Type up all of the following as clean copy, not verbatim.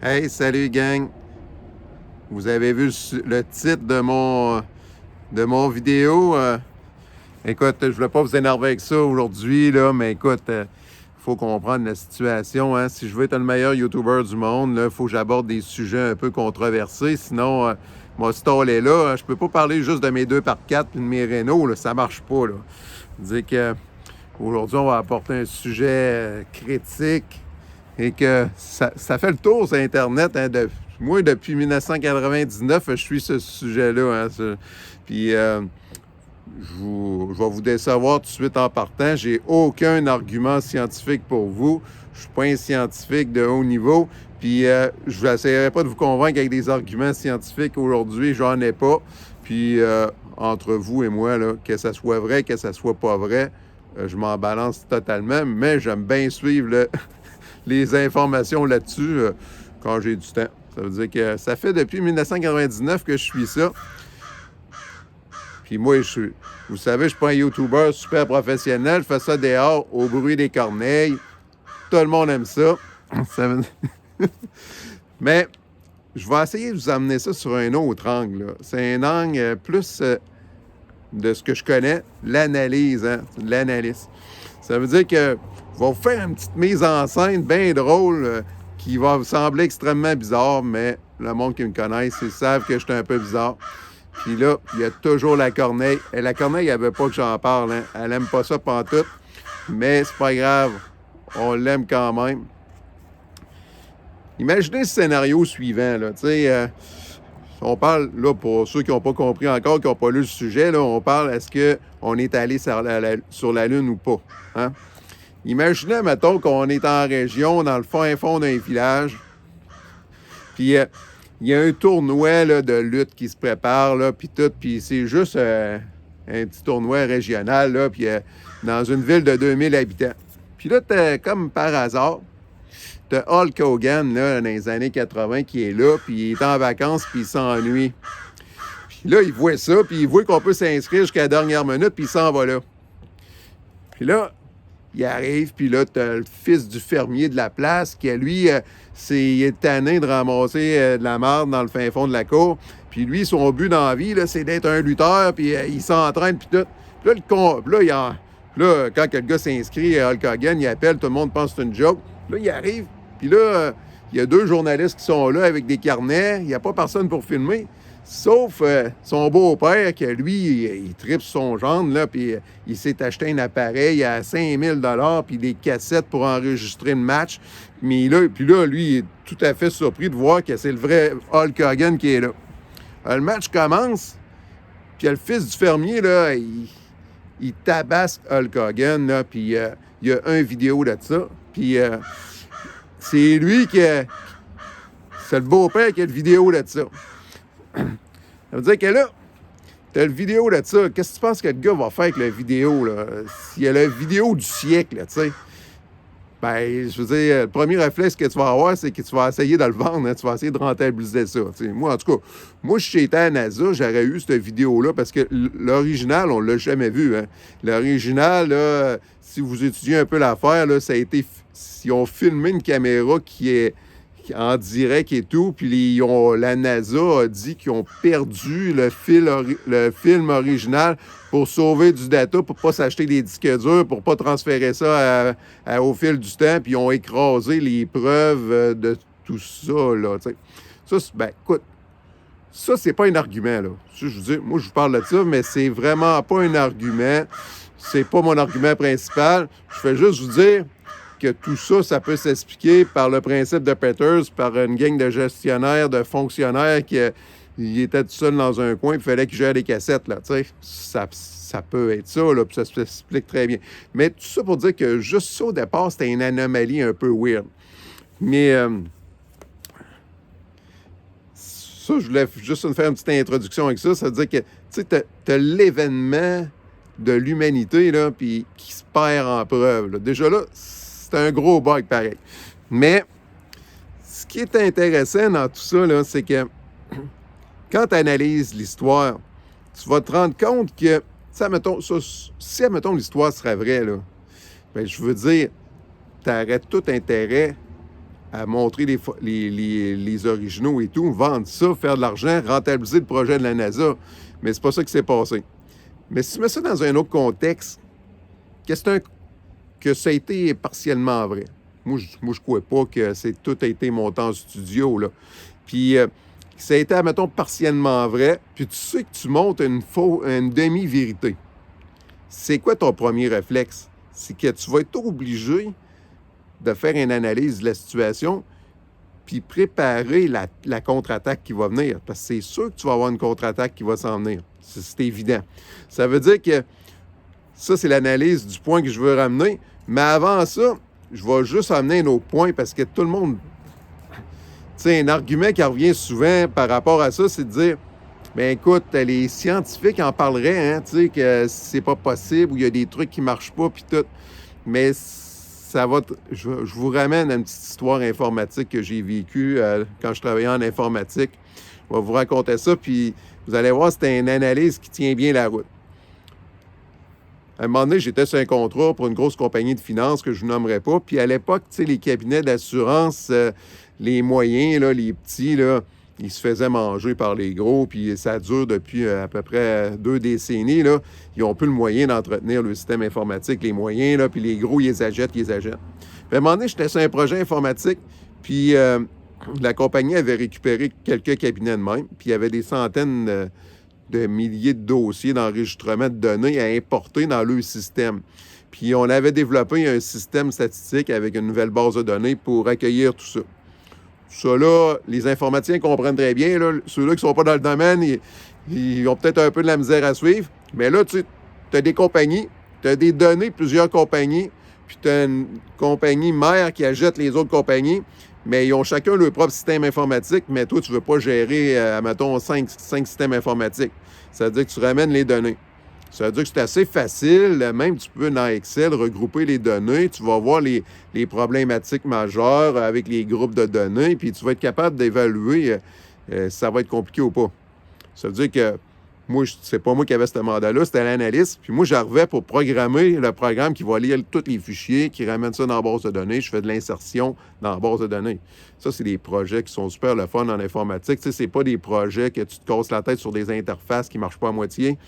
Hey, salut gang! Vous avez vu le titre de mon vidéo? Écoute, je ne voulais pas vous énerver avec ça aujourd'hui, là, mais écoute, faut comprendre la situation. Hein. Si je veux être le meilleur YouTuber du monde, il faut que j'aborde des sujets un peu controversés. Sinon, mon stall est là. Je peux pas parler juste de mes 2x4 et de mes Renault. Là, ça marche pas. Là. Je dis que aujourd'hui, on va apporter un sujet critique et que ça fait le tour sur Internet. Hein, moi, depuis 1999, je suis ce sujet-là. Hein, puis, je vais vous décevoir tout de suite en partant. J'ai aucun argument scientifique pour vous. Je ne suis pas un scientifique de haut niveau. Puis, je n'essaierai pas de vous convaincre avec des arguments scientifiques aujourd'hui. J'en ai pas. Puis, entre vous et moi, là, que ça soit vrai, que ça soit pas vrai, je m'en balance totalement. Mais j'aime bien suivre les informations là-dessus quand j'ai du temps. Ça veut dire que ça fait depuis 1999 que je suis ça. Puis moi, vous savez, je suis pas un YouTuber super professionnel. Je fais ça dehors, au bruit des corneilles. Tout le monde aime ça. Mais je vais essayer de vous amener ça sur un autre angle. Là. C'est un angle plus de ce que je connais, l'analyse. Hein? L'analyse. Ça veut dire que je vais vous faire une petite mise en scène bien drôle qui va vous sembler extrêmement bizarre, mais le monde qui me connaît, ils savent que je suis un peu bizarre. Puis là, il y a toujours la corneille. Et la corneille, elle veut pas que j'en parle. Hein? Elle aime pas ça pantoute. Mais c'est pas grave. On l'aime quand même. Imaginez ce scénario suivant. Là. On parle, là, pour ceux qui n'ont pas compris encore, qui n'ont pas lu le sujet, là, on parle est-ce qu'on est allé sur la Lune ou pas. Hein? Imaginez, mettons, qu'on est en région, dans le fin fond d'un village. Puis il y a un tournoi là, de lutte qui se prépare, là, puis tout, puis c'est juste un petit tournoi régional, là, puis dans une ville de 2000 habitants. Puis là, comme par hasard, t'as Hulk Hogan, là, dans les années 80, qui est là, puis il est en vacances, puis il s'ennuie. Puis là, il voit ça, puis il voit qu'on peut s'inscrire jusqu'à la dernière minute, puis il s'en va là. Puis là, il arrive, puis là, t'as le fils du fermier de la place qui, lui, il est tanné de ramasser de la marde dans le fin fond de la cour. Puis lui, son but dans la vie, là, c'est d'être un lutteur, puis il s'entraîne, puis tout. Puis là, quand le gars s'inscrit à Hulk Hogan, il appelle, tout le monde pense que c'est une joke. Là, il arrive, puis là, il y a 2 journalistes qui sont là avec des carnets. Il n'y a pas personne pour filmer. Sauf son beau-père, qui lui, il tripe son gendre, là, puis il s'est acheté un appareil à 5000 $, puis des cassettes pour enregistrer le match. Puis là, lui, il est tout à fait surpris de voir que c'est le vrai Hulk Hogan qui est là. Le match commence, puis le fils du fermier, là, il tabasse Hulk Hogan, là, puis il y a une vidéo de ça. Puis c'est lui c'est le beau-père qui a le vidéo de ça. Ça veut dire que là, tu as le vidéo de ça. Qu'est-ce que tu penses que le gars va faire avec la vidéo, là? S'il y a la vidéo du siècle, tu sais. Ben, je veux dire, le premier réflexe que tu vas avoir, c'est que tu vas essayer de le vendre. Hein? Tu vas essayer de rentabiliser ça. T'sais. Moi, en tout cas, si j'étais à NASA, j'aurais eu cette vidéo-là parce que l'original, on ne l'a jamais vu. Hein? L'original, là, si vous étudiez un peu l'affaire, là, ça a été... Ils ont filmé une caméra qui est en direct et tout, puis la NASA a dit qu'ils ont perdu le film original pour sauver du data, pour pas s'acheter des disques durs, pour pas transférer ça au fil du temps, puis ils ont écrasé les preuves de tout ça, là, t'sais. Ça, écoute, ça, c'est pas un argument, là. Ça, je vous dis, moi, je vous parle de ça, mais c'est vraiment pas un argument. C'est pas mon argument principal. Je fais juste vous dire que tout ça, ça peut s'expliquer par le principe de Peters, par une gang de gestionnaires, de fonctionnaires qui étaient tout seuls dans un coin, il fallait qu'ils gèrent des cassettes, là, tu sais. Ça peut être ça, là, puis ça s'explique très bien. Mais tout ça pour dire que juste ça, au départ, c'était une anomalie un peu weird. Mais ça, je voulais juste faire une petite introduction avec ça. Ça veut dire que, tu sais, t'as l'événement de l'humanité, là, puis qui se perd en preuve, là. Déjà là, c'est un gros bug pareil. Mais ce qui est intéressant dans tout ça, là, c'est que quand tu analyses l'histoire, tu vas te rendre compte que, si, admettons, l'histoire serait vraie, là, ben, je veux dire, tu aurais tout intérêt à montrer les originaux et tout, vendre ça, faire de l'argent, rentabiliser le projet de la NASA. Mais c'est pas ça qui s'est passé. Mais si tu mets ça dans un autre contexte, que ça a été partiellement vrai. Moi, je crois pas que tout a été monté en studio, là. Puis, ça a été, mettons, partiellement vrai, puis tu sais que tu montes une demi-vérité. C'est quoi ton premier réflexe? C'est que tu vas être obligé de faire une analyse de la situation, puis préparer la contre-attaque qui va venir. Parce que c'est sûr que tu vas avoir une contre-attaque qui va s'en venir. C'est évident. Ça veut dire que ça, c'est l'analyse du point que je veux ramener. Mais avant ça, je vais juste amener un autre point parce que tout le monde... Tu sais, un argument qui revient souvent par rapport à ça, c'est de dire, bien écoute, les scientifiques en parleraient, hein, tu sais, que c'est pas possible, ou il y a des trucs qui marchent pas, puis tout. Mais ça va... Je vous ramène à une petite histoire informatique que j'ai vécue quand je travaillais en informatique. Je vais vous raconter ça, puis vous allez voir, c'était une analyse qui tient bien la route. À un moment donné, j'étais sur un contrat pour une grosse compagnie de finances que je ne nommerai pas. Puis à l'époque, tu sais, les cabinets d'assurance, les moyens, là, les petits, là, ils se faisaient manger par les gros. Puis ça dure depuis à peu près 2 décennies. Là. Ils n'ont plus le moyen d'entretenir le système informatique, les moyens, là, puis les gros, ils les achètent. Puis à un moment donné, j'étais sur un projet informatique. Puis la compagnie avait récupéré quelques cabinets de même. Puis il y avait des centaines de milliers de dossiers d'enregistrement de données à importer dans leur système. Puis on avait développé un système statistique avec une nouvelle base de données pour accueillir tout ça. Ça là, les informaticiens comprennent très bien. Là, ceux-là qui ne sont pas dans le domaine, ils ont peut-être un peu de la misère à suivre. Mais là, tu as des compagnies, tu as des données de plusieurs compagnies, puis tu as une compagnie mère qui achète les autres compagnies. Mais ils ont chacun leur propre système informatique, mais toi, tu ne veux pas gérer, mettons, 5 systèmes informatiques. Ça veut dire que tu ramènes les données. Ça veut dire que c'est assez facile, même tu peux dans Excel regrouper les données, tu vas voir les problématiques majeures avec les groupes de données, puis tu vas être capable d'évaluer si ça va être compliqué ou pas. Ça veut dire que moi, c'est pas moi qui avais ce mandat-là, c'était l'analyste. Puis moi, j'arrivais pour programmer le programme qui va lire tous les fichiers, qui ramène ça dans la base de données. Je fais de l'insertion dans la base de données. Ça, c'est des projets qui sont super le fun en informatique. Tu sais, c'est pas des projets que tu te casses la tête sur des interfaces qui marchent pas à moitié,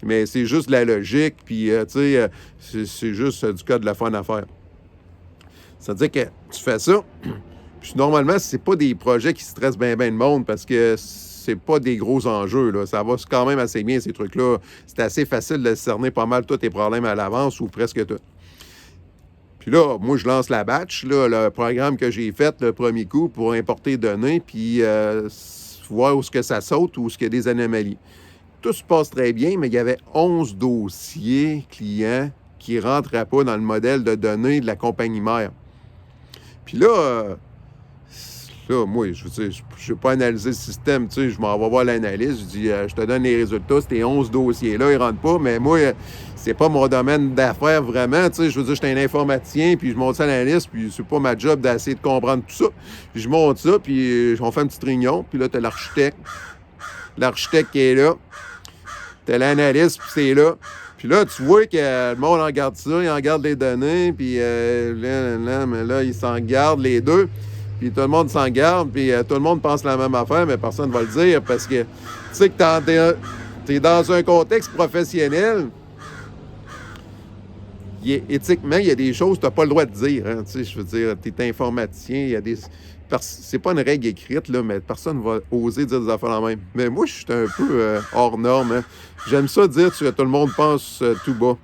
mais c'est juste de la logique, puis tu sais, c'est juste du code de la fun à faire. Ça veut dire que tu fais ça, puis normalement, c'est pas des projets qui stressent bien le monde parce que c'est pas des gros enjeux, là. Ça va quand même assez bien, ces trucs-là. C'est assez facile de cerner pas mal tous tes problèmes à l'avance ou presque tout. Puis là, moi, je lance la batch, là, le programme que j'ai fait le premier coup pour importer données, puis voir où est-ce que ça saute ou où est-ce qu'il y a des anomalies. Tout se passe très bien, mais il y avait 11 dossiers clients qui ne rentraient pas dans le modèle de données de la compagnie mère. Puis là, moi, je veux dire, je n'ai pas analysé le système, tu sais, je m'en vais voir l'analyse, je dis, je te donne les résultats, ces 11 dossiers-là, ils ne rentrent pas, mais moi, c'est pas mon domaine d'affaires vraiment, tu sais, je veux dire, j'étais un informaticien, puis je monte ça à l'analyste, puis c'est pas ma job d'essayer de comprendre tout ça. Puis je monte ça, puis on fait une petite réunion, puis là, tu as l'architecte qui est là, tu as l'analyste, puis c'est là. Puis là, tu vois que le monde en garde ça, il en garde les données, puis là, ils s'en gardent les deux. Puis tout le monde s'en garde, puis tout le monde pense la même affaire, mais personne ne va le dire parce que tu sais que tu es dans un contexte professionnel. Éthiquement, il y a des choses que tu n'as pas le droit de dire. Hein, tu sais, je veux dire, tu es informaticien, il y a des. C'est pas une règle écrite, là, mais personne ne va oser dire des affaires la même. Mais moi, je suis un peu hors norme. Hein. J'aime ça dire que tout le monde pense tout bas.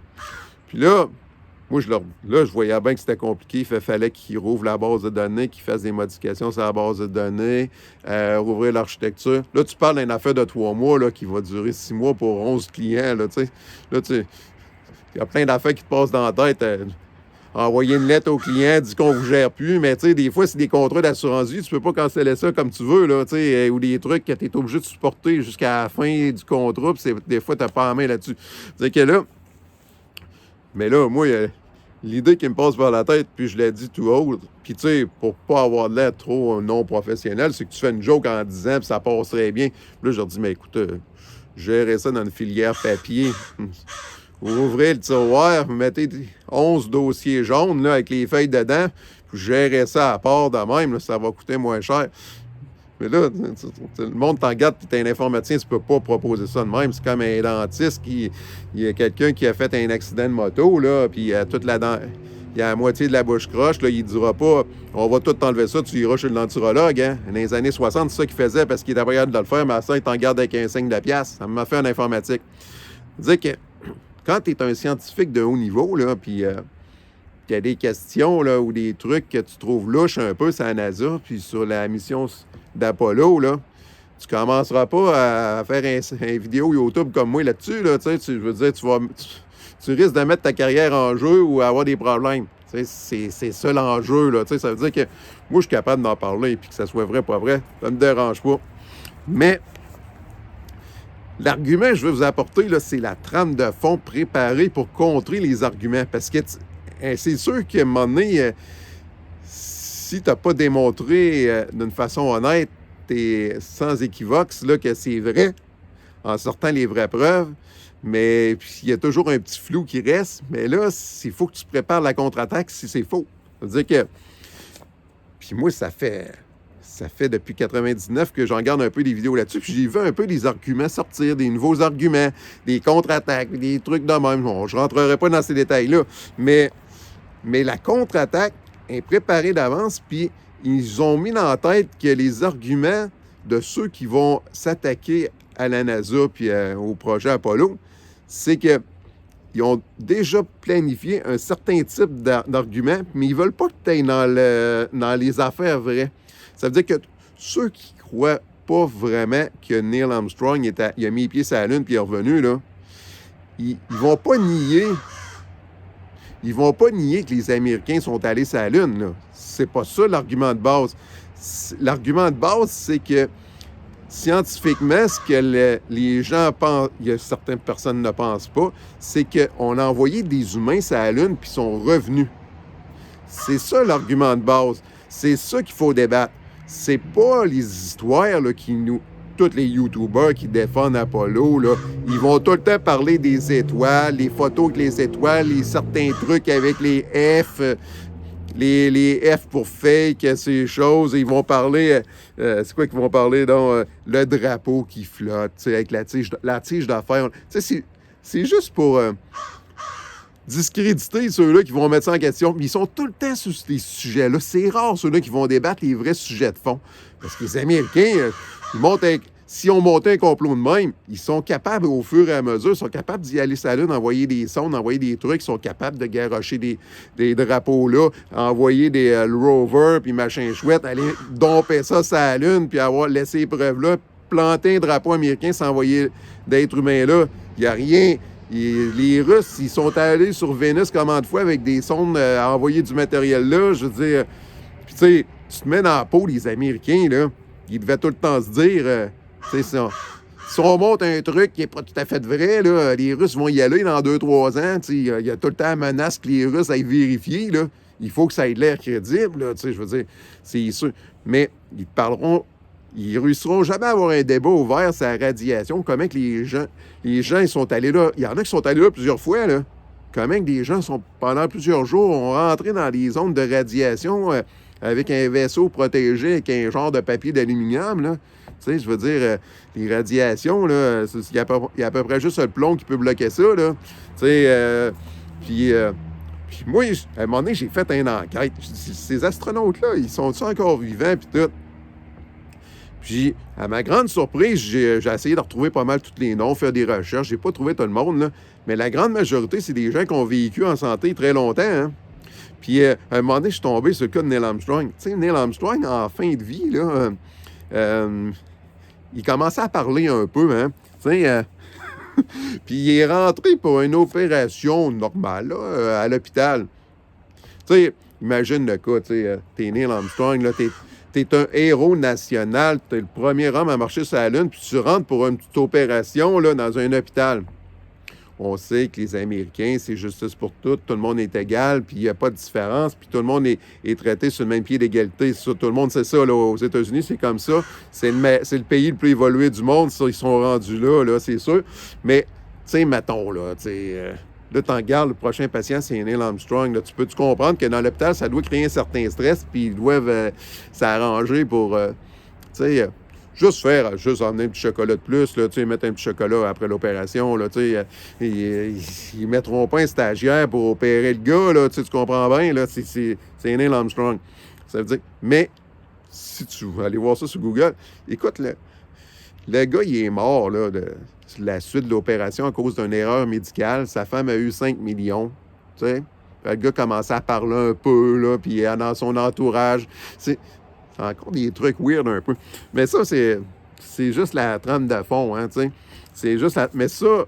Puis là, moi, je voyais bien que c'était compliqué. Il fallait qu'ils rouvrent la base de données, qu'ils fassent des modifications sur la base de données, rouvrir l'architecture. Là, tu parles d'une affaire de 3 mois là, qui va durer 6 mois pour 11 clients. Là, tu sais, il y a plein d'affaires qui te passent dans la tête. Envoyer une lettre au client, dire qu'on ne vous gère plus. Mais tu sais, des fois, c'est des contrats d'assurance vie. Tu peux pas canceller ça comme tu veux. Là, ou des trucs que tu es obligé de supporter jusqu'à la fin du contrat. Puis des fois, tu n'as pas la main là-dessus. C'est que là, mais là, moi, l'idée qui me passe par la tête, puis je l'ai dit tout haut, puis tu sais, pour pas avoir de l'air trop non professionnel, c'est que tu fais une joke en disant, puis ça passerait bien. Puis là, je leur dis, mais écoute, gérez ça dans une filière papier. Vous ouvrez le tiroir, vous mettez 11 dossiers jaunes là, avec les feuilles dedans, gérer ça à part de même, là, ça va coûter moins cher. Mais là, le monde t'en garde, puis t'es un informaticien, tu peux pas proposer ça de même. C'est comme un dentiste il y a quelqu'un qui a fait un accident de moto, là, puis toute la dent, il y a la moitié de la bouche croche, là, il dira pas, on va tout t'enlever ça, tu iras chez le denturologue, hein. Dans les années 60, c'est ça qu'il faisait parce qu'il était pas capable de le faire, mais à ça, il t'en garde avec un signe de pièce. Ça m'a fait en informatique. Dire que quand tu es un scientifique de haut niveau, là, puis qu'il y a des questions là, ou des trucs que tu trouves louches un peu sur la NASA, puis sur la mission d'Apollo, là, tu commenceras pas à faire une vidéo YouTube comme moi là-dessus. Là, je veux dire, tu risques de mettre ta carrière en jeu ou avoir des problèmes. C'est ça l'enjeu. Là, ça veut dire que moi, je suis capable d'en parler, puis que ça soit vrai, pas vrai, ça ne me dérange pas. Mais l'argument que je veux vous apporter, là, c'est la trame de fond préparée pour contrer les arguments. Parce que c'est sûr qu'à un moment donné, si tu n'as pas démontré d'une façon honnête et sans équivoque là, que c'est vrai, en sortant les vraies preuves, mais puis il y a toujours un petit flou qui reste, mais là, il faut que tu prépares la contre-attaque si c'est faux. Ça veut dire que... Puis moi, ça fait depuis 99 que j'en regarde un peu des vidéos là-dessus, puis j'ai vu un peu des arguments sortir, des nouveaux arguments, des contre-attaques, des trucs de même. Bon, je ne rentrerai pas dans ces détails-là, mais la contre-attaque est préparée d'avance, puis ils ont mis dans la tête que les arguments de ceux qui vont s'attaquer à la NASA puis au projet Apollo, c'est qu'ils ont déjà planifié un certain type d'arguments, mais ils ne veulent pas que tu ailles dans les affaires vraies. Ça veut dire que ceux qui ne croient pas vraiment que Neil Armstrong il a mis les pieds sur la Lune puis il est revenu, là, ils ne vont pas nier. Ils vont pas nier que les Américains sont allés sur la Lune. Là. C'est pas ça l'argument de base. L'argument de base, c'est que scientifiquement, ce que les gens pensent, il y a certaines personnes ne pensent pas, c'est qu'on a envoyé des humains sur la Lune puis ils sont revenus. C'est ça l'argument de base. C'est ça qu'il faut débattre. C'est pas les histoires là, qui nous... Tous les YouTubers qui défendent Apollo, là, ils vont tout le temps parler des étoiles, les photos avec les étoiles, certains trucs avec les F, les F pour fake, ces choses. Ils vont parler, c'est quoi qu'ils vont parler? Donc, le drapeau qui flotte, avec la tige d'affaires. C'est juste pour discréditer ceux-là qui vont mettre ça en question. Mais ils sont tout le temps sur ces sujets-là. C'est rare ceux-là qui vont débattre les vrais sujets de fond. Parce que les Américains, si on montait un complot de même, ils sont capables, au fur et à mesure, ils sont capables d'y aller sur la Lune, envoyer des sondes, envoyer des trucs, ils sont capables de garrocher des drapeaux là, envoyer des rovers, puis machin chouette, aller domper ça sur la Lune, puis laisser les preuves là, planter un drapeau américain sans envoyer d'êtres humains là. Il n'y a rien. Les Russes, ils sont allés sur Vénus combien de fois avec des sondes à envoyer du matériel là, je veux dire. Puis tu sais, tu te mets dans la peau des Américains, là, ils devaient tout le temps se dire, si on monte un truc qui n'est pas tout à fait vrai, là, les Russes vont y aller dans 2-3 ans, il y a tout le temps la menace que les Russes aillent vérifier, là. Il faut que ça ait l'air crédible, là, je veux dire, c'est sûr. Mais ils réussiront jamais à avoir un débat ouvert sur la radiation. Comment que les gens ils sont allés là. Il y en a qui sont allés là plusieurs fois, là. Comment que des gens pendant plusieurs jours, ont rentré dans des zones de radiation avec un vaisseau protégé avec un genre de papier d'aluminium, là. Tu sais, je veux dire, les radiations, là, il y a à peu près juste le plomb qui peut bloquer ça, là. Tu sais, puis moi, à un moment donné, j'ai fait une enquête. Ces astronautes-là, ils sont-ils encore vivants, puis tout? Puis, à ma grande surprise, j'ai essayé de retrouver pas mal tous les noms, faire des recherches. J'ai pas trouvé tout le monde, là. Mais la grande majorité, c'est des gens qui ont vécu en santé très longtemps, hein. Puis, à un moment donné, je suis tombé sur le cas de Neil Armstrong. Tu sais, Neil Armstrong, en fin de vie, là, il commençait à parler un peu, hein. Tu sais, puis il est rentré pour une opération normale, là, à l'hôpital. Tu sais, imagine le cas, tu sais, t'es Neil Armstrong, là, t'es un héros national, t'es le premier homme à marcher sur la Lune, puis tu rentres pour une petite opération, là, dans un hôpital. On sait que les Américains, c'est justice pour tout le monde est égal, puis il n'y a pas de différence, puis tout le monde est traité sur le même pied d'égalité. Tout le monde sait ça, là, aux États-Unis, c'est comme ça. C'est le pays le plus évolué du monde, ça, ils sont rendus là, c'est sûr. Mais, tu sais, mettons, là, tu sais, Là, tu en regardes, le prochain patient, c'est Neil Armstrong. Là, tu peux-tu comprendre que dans l'hôpital, ça doit créer un certain stress, puis ils doivent s'arranger pour, juste emmener un petit chocolat de plus, là, mettre un petit chocolat après l'opération, là, ils mettront pas un stagiaire pour opérer le gars, là, tu comprends bien, là, c'est Neil Armstrong. Ça veut dire, mais, si tu veux aller voir ça sur Google, écoute, le gars, il est mort, là, de la suite de l'opération à cause d'une erreur médicale. Sa femme a eu 5 millions, tu sais. Le gars commençait à parler un peu, là, puis dans son entourage. C'est encore des trucs weird un peu. Mais ça, c'est juste la trame de fond, hein, tu sais. C'est juste Mais ça,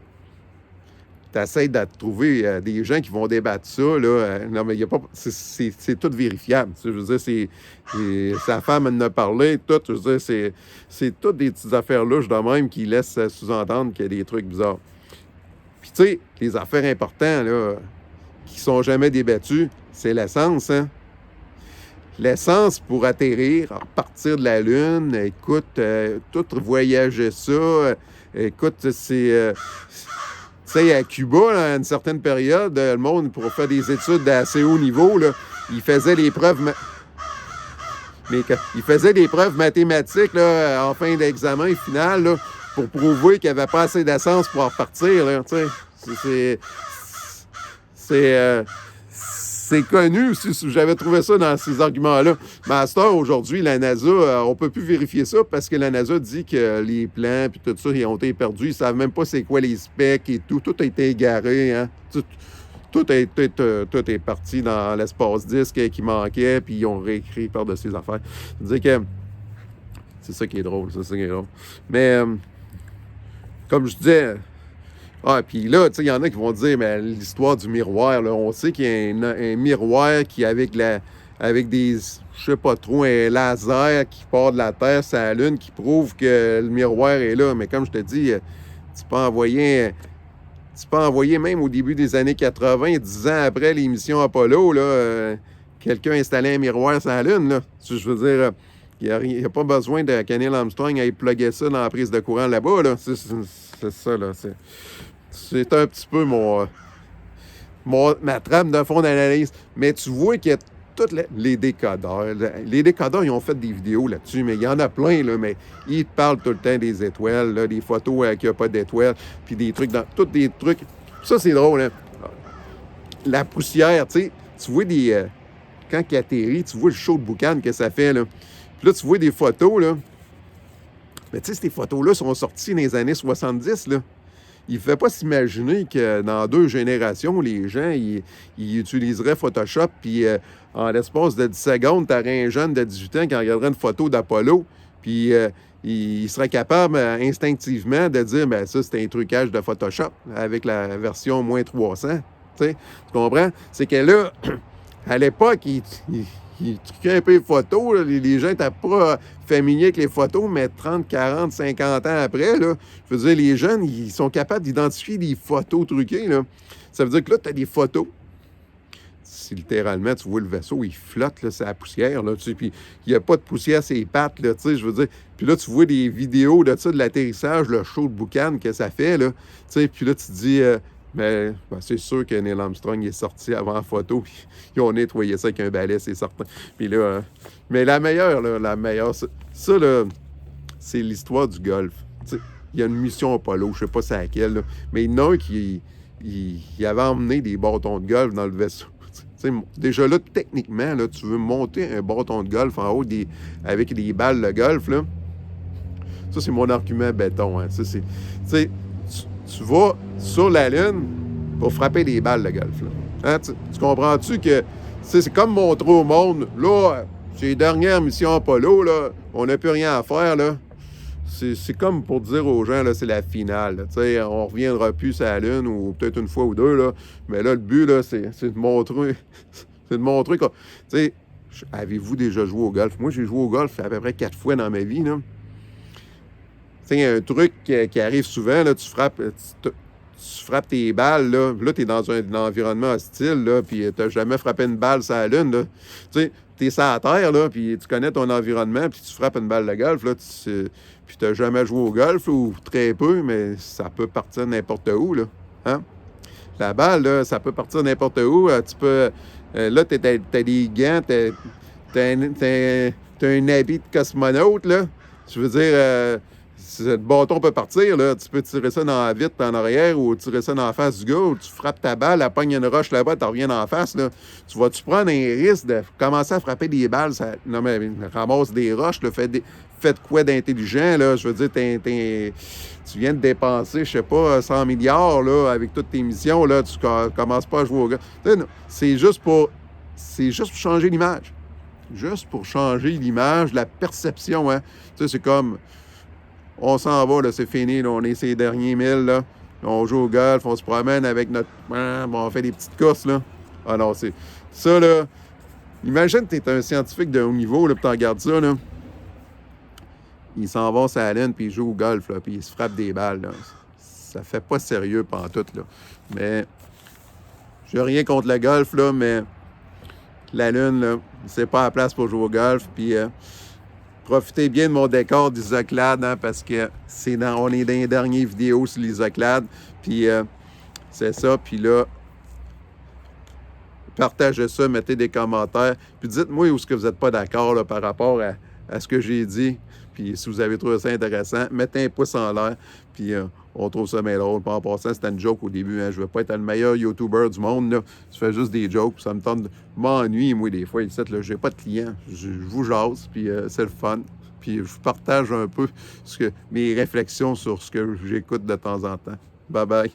t'essaies de trouver des gens qui vont débattre ça, là. Non, mais il n'y a pas... C'est tout vérifiable. Je veux dire, sa femme en a parlé, tout. Je veux dire, c'est toutes des petites affaires louches de même qui laissent sous-entendre qu'il y a des trucs bizarres. Puis, tu sais, les affaires importantes, là, qui sont jamais débattues, c'est l'essence, hein. L'essence pour atterrir, partir de la Lune, écoute, tout voyager ça, écoute, c'est... Tu sais, à Cuba, là, à une certaine période, le monde, pour faire des études d'assez haut niveau, là, il faisait des preuves mathématiques là, en fin d'examen final là, pour prouver qu'il n'y avait pas assez d'essence pour en repartir. Là, c'est connu aussi. J'avais trouvé ça dans ces arguments-là. Mais à cette heure, aujourd'hui, la NASA, on ne peut plus vérifier ça parce que la NASA dit que les plans et tout ça, ils ont été perdus. Ils ne savent même pas c'est quoi les specs et tout. Tout a été égaré. Hein? Tout est parti dans l'espace disque qui manquait, puis ils ont réécrit par-dessus les affaires. C'est-à-dire que c'est ça qui est drôle. Mais, comme je disais... puis là, tu sais, il y en a qui vont dire, mais l'histoire du miroir, là, on sait qu'il y a un miroir qui, avec des, je sais pas trop, un laser qui part de la Terre sur la Lune, qui prouve que le miroir est là. Mais comme je te dis, tu peux envoyer même au début des années 80, 10 ans après l'émission Apollo, là, quelqu'un installait un miroir sur la Lune, là. Je veux dire, il n'y a pas besoin que Neil Armstrong aille plugger ça dans la prise de courant là-bas, là. C'est ça, là. C'est un petit peu ma trame de fond d'analyse. Mais tu vois qu'il y a tous les décodeurs. Les décodeurs, ils ont fait des vidéos là-dessus, mais il y en a plein, là, mais ils parlent tout le temps des étoiles, là, des photos qu'il n'y a pas d'étoiles, puis des trucs, tous des trucs. Ça, c'est drôle, hein? La poussière, tu vois quand il atterrit, tu vois le show de boucan que ça fait, là. Puis là, tu vois des photos, là. Mais tu sais, ces photos-là sont sorties dans les années 70, là. Il ne fait pas s'imaginer que dans 2 générations, les gens, ils utiliseraient Photoshop, puis en l'espace de 10 secondes, tu aurais un jeune de 18 ans qui regarderait une photo d'Apollo, puis il serait capable instinctivement de dire, ben ça, c'est un trucage de Photoshop avec la version moins 300. Tu comprends? C'est que là, à l'époque, il truquait un peu les photos. Là. Les gens n'étaient pas familiers avec les photos, mais 30, 40, 50 ans après, là, je veux dire, les jeunes, ils sont capables d'identifier des photos truquées. Là. Ça veut dire que là, tu as des photos. Si littéralement, tu vois le vaisseau, il flotte, là, c'est la poussière, là, puis il n'y a pas de poussière sur les pattes, là, je veux dire. Puis là, tu vois des vidéos de ça, de l'atterrissage, le show de boucan que ça fait, là, puis là, tu te dis... mais c'est sûr que Neil Armstrong est sorti avant la photo, puis ils ont nettoyé ça avec un balai, c'est certain. Puis là, mais la meilleure, ça, là, c'est l'histoire du golf. Il y a une mission Apollo, je sais pas c'est laquelle, là, mais il y en a un qui avait emmené des bâtons de golf dans le vaisseau. Déjà là, techniquement, là, tu veux monter un bâton de golf en haut avec des balles de golf, là. Ça, c'est mon argument béton. Hein. Tu vas sur la Lune pour frapper des balles de golf. Là. Hein? Tu comprends-tu que c'est comme montrer au monde, là, c'est les dernières missions Apollo, là, on n'a plus rien à faire, là. C'est comme pour dire aux gens, là, c'est la finale. On ne reviendra plus sur la Lune, ou peut-être une fois ou deux, là. Mais là, le but, là, c'est de montrer... c'est de montrer que... Avez-vous déjà joué au golf? Moi, j'ai joué au golf à peu près 4 fois dans ma vie, là. Il y a un truc qui arrive souvent, là, tu frappes tes balles, là tu es dans un environnement hostile, là, puis tu n'as jamais frappé une balle sur la Lune. Là. Tu es sur la Terre, là, puis tu connais ton environnement, puis tu frappes une balle de golf, là, puis tu n'as jamais joué au golf, ou très peu, mais ça peut partir n'importe où. Là. Hein? La balle, là, ça peut partir n'importe où. Tu peux. Là, t'as des gants, t'as un habit de cosmonaute, là. Je veux dire, le bâton peut partir, là. Tu peux tirer ça dans la vitre en arrière ou tirer ça dans la face du gars, ou tu frappes ta balle, elle pogne une roche là-bas, tu reviens en face, là. Tu vas-tu prendre un risque de commencer à frapper des balles? Non, mais ramasse des roches, là, fais de quoi d'intelligent, là? Je veux dire, tu viens de dépenser, je sais pas, 100 milliards, là, avec toutes tes missions, là, tu commences pas à jouer au gars. C'est juste pour changer l'image. Juste pour changer l'image, la perception, hein. Tu sais, c'est comme, on s'en va, là, c'est fini, là, on est ces derniers 1000, là. On joue au golf, on se promène avec notre... on fait des petites courses, là. Ah non, c'est... Ça, là... Imagine que tu es un scientifique de haut niveau, là, puis tu regardes ça, là. Ils s'en vont sur la lune, puis ils jouent au golf, là, puis ils se frappent des balles, là. Ça fait pas sérieux pantoute, là. Mais... j'ai rien contre le golf, là, mais... la lune, là, c'est pas la place pour jouer au golf, puis... profitez bien de mon décor d'Isoclad, hein, parce que on est dans les dernières vidéos sur l'Isoclad. Puis c'est ça. Puis là, partagez ça, mettez des commentaires. Puis dites-moi où est-ce que vous n'êtes pas d'accord là, par rapport à ce que j'ai dit. Puis si vous avez trouvé ça intéressant, mettez un pouce en l'air. Puis on trouve ça bien drôle. Puis en passant, c'était une joke au début. Hein. Je ne veux pas être le meilleur YouTuber du monde. Là. Je fais juste des jokes. Ça me tente. Je m'ennuie, moi, des fois. Ici, je n'ai pas de clients. Je vous jase. Puis c'est le fun. Puis je vous partage un peu mes réflexions sur ce que j'écoute de temps en temps. Bye bye.